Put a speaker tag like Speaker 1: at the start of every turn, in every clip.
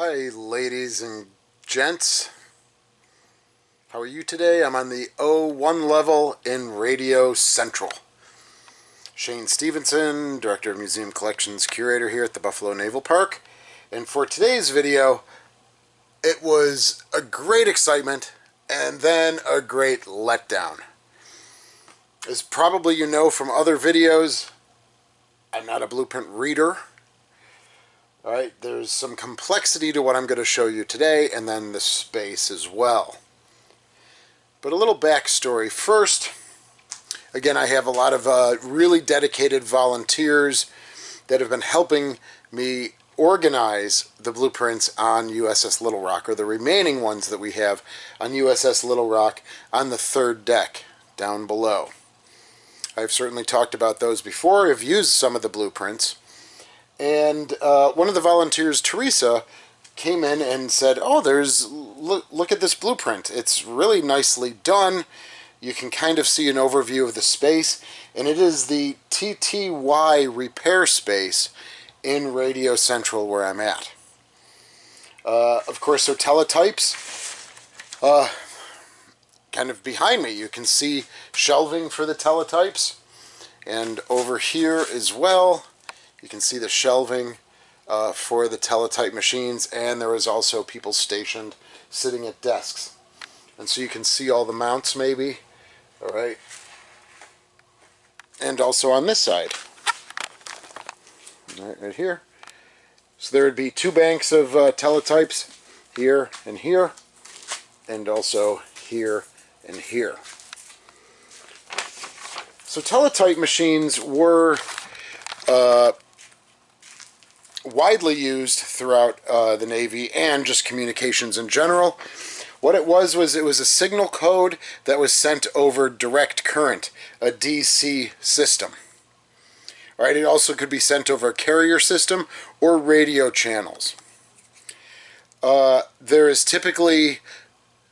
Speaker 1: Hi ladies and gents, how are you today? I'm on the O1 level in Radio Central. Shane Stevenson, Director of Museum Collections Curator here at the Buffalo Naval Park. And for today's video, it was a great excitement and then a great letdown. As probably you know from other videos, I'm not a blueprint reader. Alright, there's some complexity to what I'm going to show you today, and then the space as well. But a little backstory first. Again, I have a lot of really dedicated volunteers that have been helping me organize the blueprints on USS Little Rock, or the remaining ones that we have on USS Little Rock on the third deck down below. I've certainly talked about those before. I've used some of the blueprints. And one of the volunteers, Teresa, came in and said, oh, look at this blueprint. It's really nicely done. You can kind of see an overview of the space. And it is the TTY repair space in Radio Central where I'm at. Of course, so teletypes. Kind of behind me, you can see shelving for the teletypes. And over here as well, you can see the shelving for the teletype machines, and there is also people stationed sitting at desks. And so you can see all the mounts maybe, all right? And also on this side, right here. So there would be two banks of teletypes, here, and also here and here. So teletype machines were widely used throughout the Navy and just communications in general. What it was a signal code that was sent over direct current, a DC system. All right, it also could be sent over a carrier system or radio channels. There is typically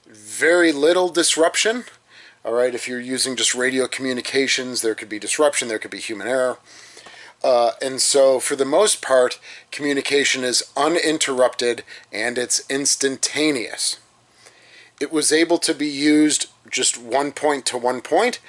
Speaker 1: very little disruption. All right, if you're using just radio communications, there could be disruption, there could be human error. And so, for the most part, communication is uninterrupted and it's instantaneous. It was able to be used just one point to one point,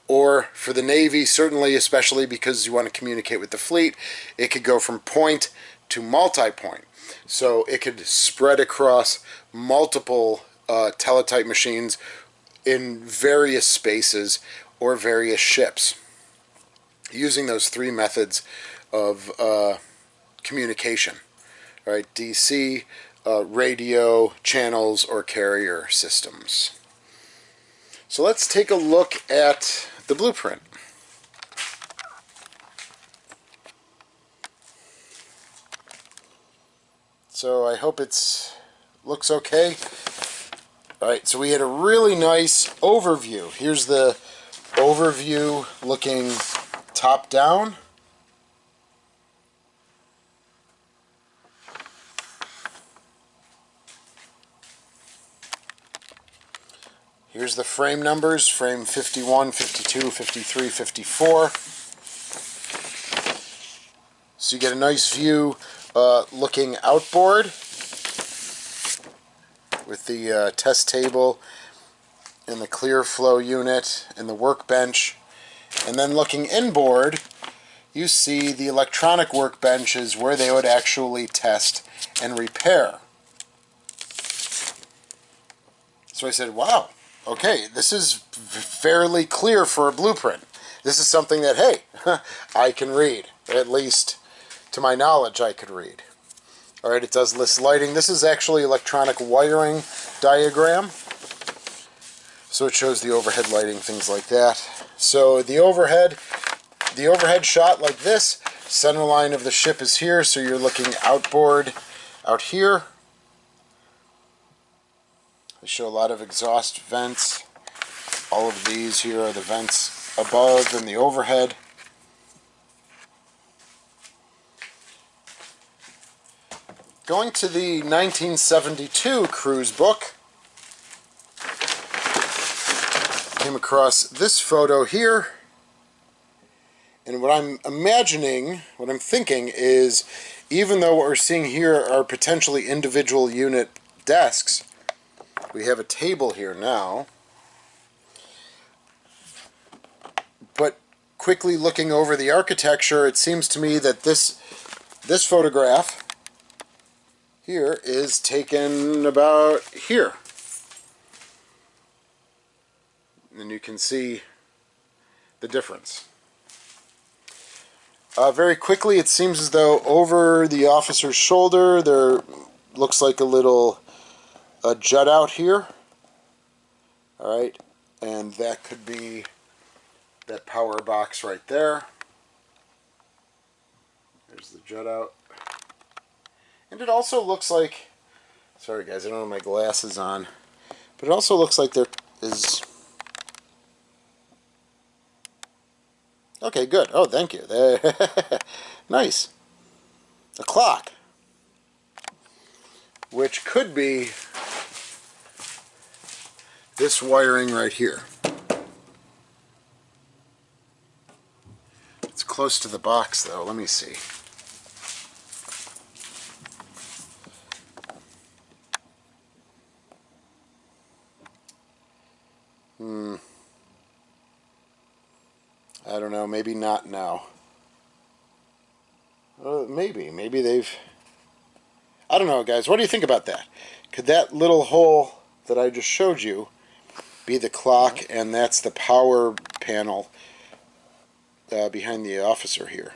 Speaker 1: or for the Navy, certainly, especially because you want to communicate with the fleet, it could go from point to multi-point. So it could spread across multiple teletype machines in various spaces or various ships, using those three methods of communication, right? DC, radio, channels, or carrier systems. So let's take a look at the blueprint. So I hope it looks okay. All right, so we had a really nice overview. Here's the overview looking top down. Here's the frame numbers, frame 51, 52, 53, 54. So you get a nice view looking outboard with the test table and the clear flow unit and the workbench. And then looking inboard, you see the electronic workbenches where they would actually test and repair. So I said, wow, okay, this is fairly clear for a blueprint. This is something that, hey, I can read. At least, to my knowledge, I could read. All right, it does list lighting. This is actually electronic wiring diagram. So it shows the overhead lighting, things like that. So the overhead shot like this, center line of the ship is here, so you're looking outboard out here. They show a lot of exhaust vents. All of these here are the vents above and the overhead. Going to the 1972 cruise book, came across this photo here, and what I'm imagining, what I'm thinking is even though what we're seeing here are potentially individual unit desks, we have a table here now. But quickly looking over the architecture, it seems to me that this photograph here is taken about here. And you can see the difference. Very quickly, it seems as though over the officer's shoulder there looks like a little jut out here. Alright, and that could be that power box right there. There's the jut out. And it also looks like, sorry guys, I don't have my glasses on, but it also looks like there is, okay, good. Oh, thank you. Nice. A clock, which could be this wiring right here. It's close to the box though. Let me see. I don't know, maybe not now. Maybe they've... I don't know, guys. What do you think about that? Could that little hole that I just showed you be the clock, and that's the power panel behind the officer here?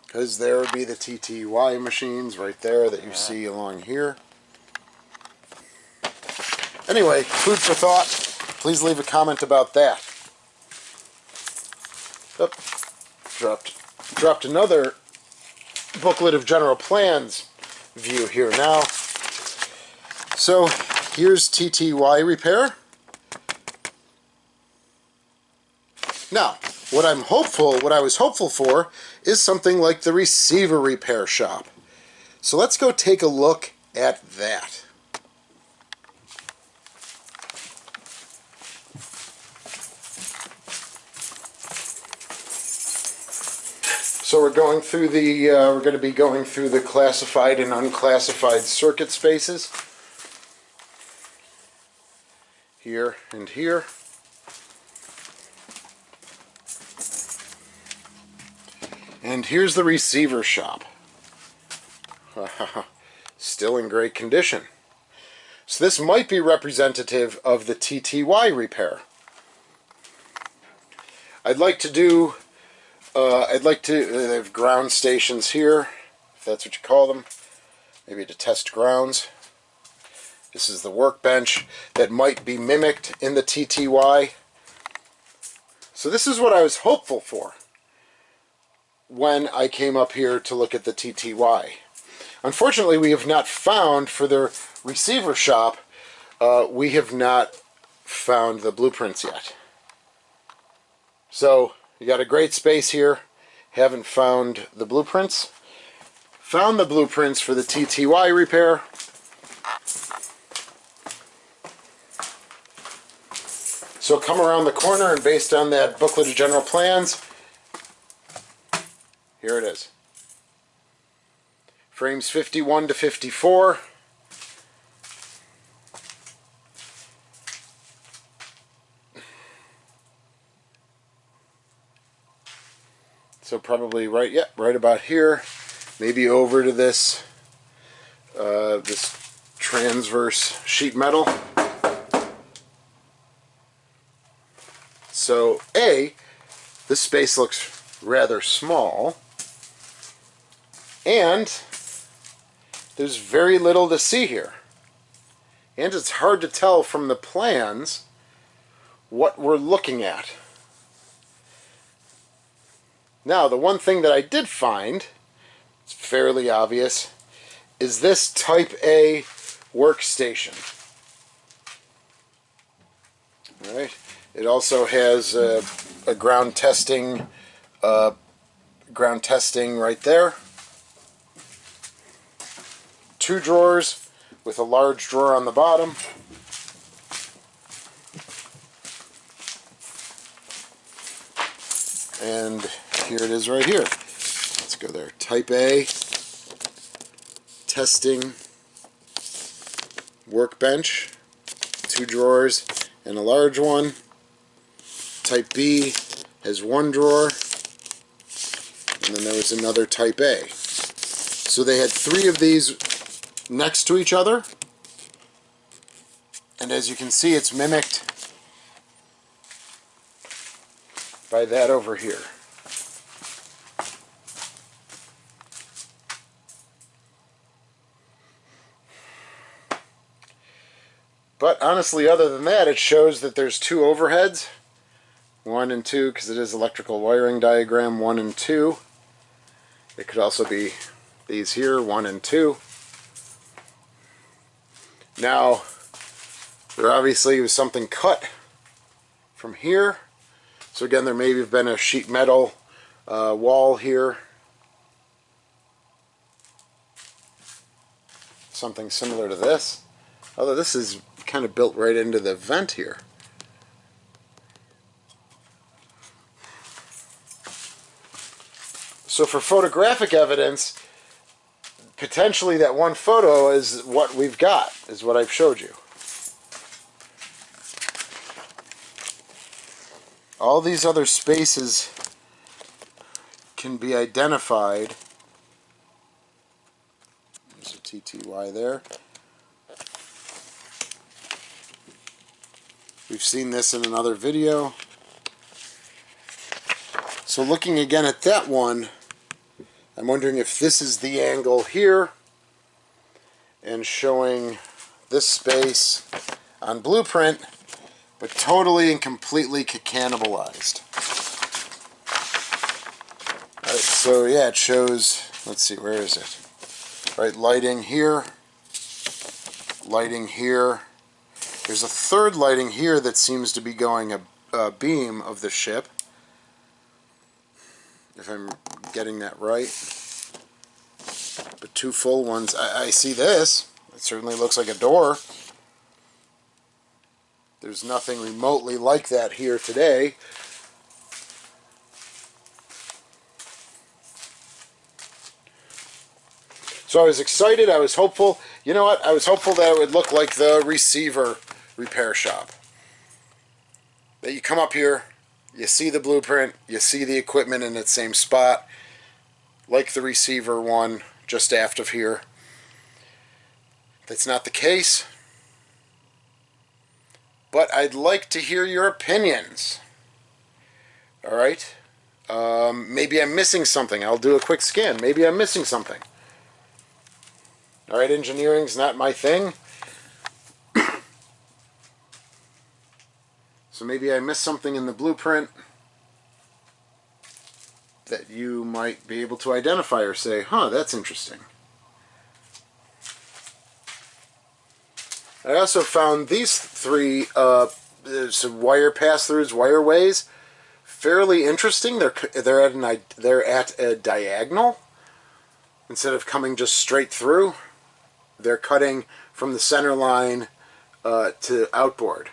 Speaker 1: Because there would be the TTY machines right there that you see along here. Anyway, food for thought. Please leave a comment about that. Oh, dropped another booklet of general plans view here now. So here's TTY repair. Now, what I was hopeful for is something like the receiver repair shop. So let's go take a look at that. So we're going to be going through the classified and unclassified circuit spaces. Here and here. And here's the receiver shop. Still in great condition. So this might be representative of the TTY repair. I'd like to they have ground stations here, if that's what you call them, maybe to test grounds. This is the workbench that might be mimicked in the TTY. So this is what I was hopeful for when I came up here to look at the TTY. Unfortunately, we have not found, for the receiver shop, we have not found the blueprints yet. So you got a great space here. Haven't found the blueprints. Found the blueprints for the TTY repair. So come around the corner, and based on that booklet of general plans, here it is. Frames 51 to 54. So probably right about here, maybe over to this this transverse sheet metal. So this space looks rather small, and there's very little to see here, and it's hard to tell from the plans what we're looking at. Now, the one thing that I did find, it's fairly obvious, is this Type A workstation. All right. It also has a ground testing right there. 2 drawers with a large drawer on the bottom. And here it is right here. Let's go there. Type A testing workbench, 2 drawers and a large one. Type B has 1 drawer, and then there was another Type A. So they had 3 of these next to each other, and as you can see, it's mimicked by that over here. But honestly, other than that, it shows that there's 2 overheads, 1 and 2, because it is electrical wiring diagram, 1 and 2. It could also be these here, 1 and 2. Now, there obviously was something cut from here. So again, there may have been a sheet metal wall here. Something similar to this. Although this is kind of built right into the vent here. So for photographic evidence, potentially that one photo is what we've got, is what I've showed you. All these other spaces can be identified. There's a TTY there. We've seen this in another video. So looking again at that one, I'm wondering if this is the angle here and showing this space on blueprint, but totally and completely cannibalized. Alright, so yeah, it shows, let's see, where is it? Right, lighting here, lighting here. There's a third lighting here that seems to be going a beam of the ship, if I'm getting that right. But 2 full ones. I see this. It certainly looks like a door. There's nothing remotely like that here today. So I was excited, I was hopeful. You know what? I was hopeful that it would look like the receiver repair shop. That you come up here, you see the blueprint, you see the equipment in its same spot, like the receiver one just aft of here. That's not the case. But I'd like to hear your opinions. Alright? Maybe I'm missing something. I'll do a quick scan. Maybe I'm missing something. Alright, engineering's not my thing. So maybe I missed something in the blueprint that you might be able to identify or say, huh, that's interesting. I also found these 3 some wire pass-throughs, wireways, fairly interesting. They're at a diagonal instead of coming just straight through. They're cutting from the center line to outboard.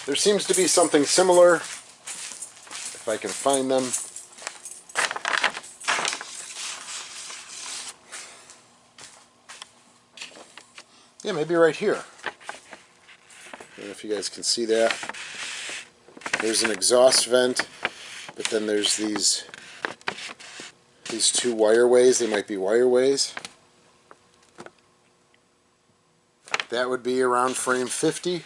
Speaker 1: There seems to be something similar, if I can find them. Yeah, maybe right here. I don't know if you guys can see that. There's an exhaust vent, but then there's these 2 wireways. They might be wireways. That would be around frame 50.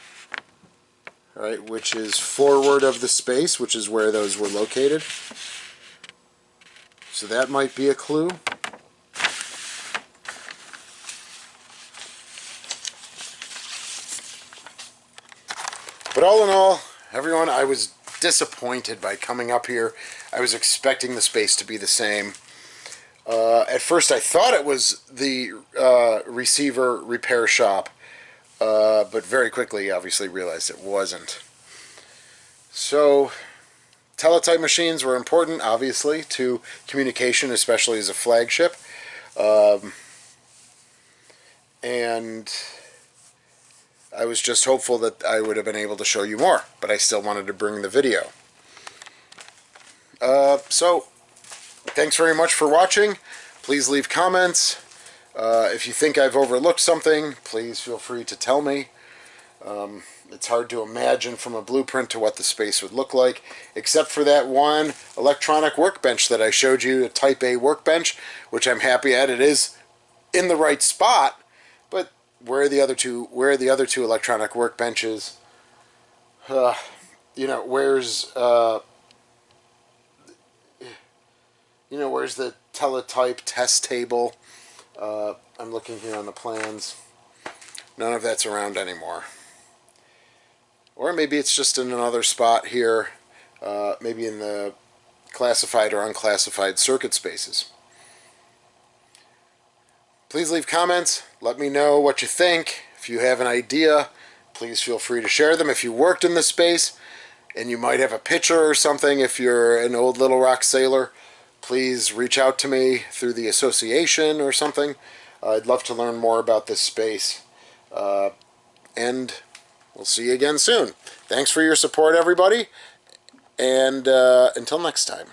Speaker 1: Right, which is forward of the space, which is where those were located. So that might be a clue. But all in all, everyone, I was disappointed by coming up here. I was expecting the space to be the same. At first I thought it was the receiver repair shop. But very quickly obviously realized it wasn't. So teletype machines were important, obviously, to communication, especially as a flagship. And I was just hopeful that I would have been able to show you more, but I still wanted to bring the video. So thanks very much for watching. Please leave comments. If you think I've overlooked something, please feel free to tell me. It's hard to imagine from a blueprint to what the space would look like, except for that one electronic workbench that I showed you, a Type A workbench, which I'm happy at. It is in the right spot, but where are the other two? Where are the other two electronic workbenches? You know, where's where's the Teletype test table? I'm looking here on the plans. None of that's around anymore. Or maybe it's just in another spot here, maybe in the classified or unclassified circuit spaces. Please leave comments. Let me know what you think. If you have an idea, please feel free to share them. If you worked in this space and you might have a picture or something, if you're an old Little Rock sailor, please reach out to me through the association or something. I'd love to learn more about this space. And we'll see you again soon. Thanks for your support, everybody. And until next time.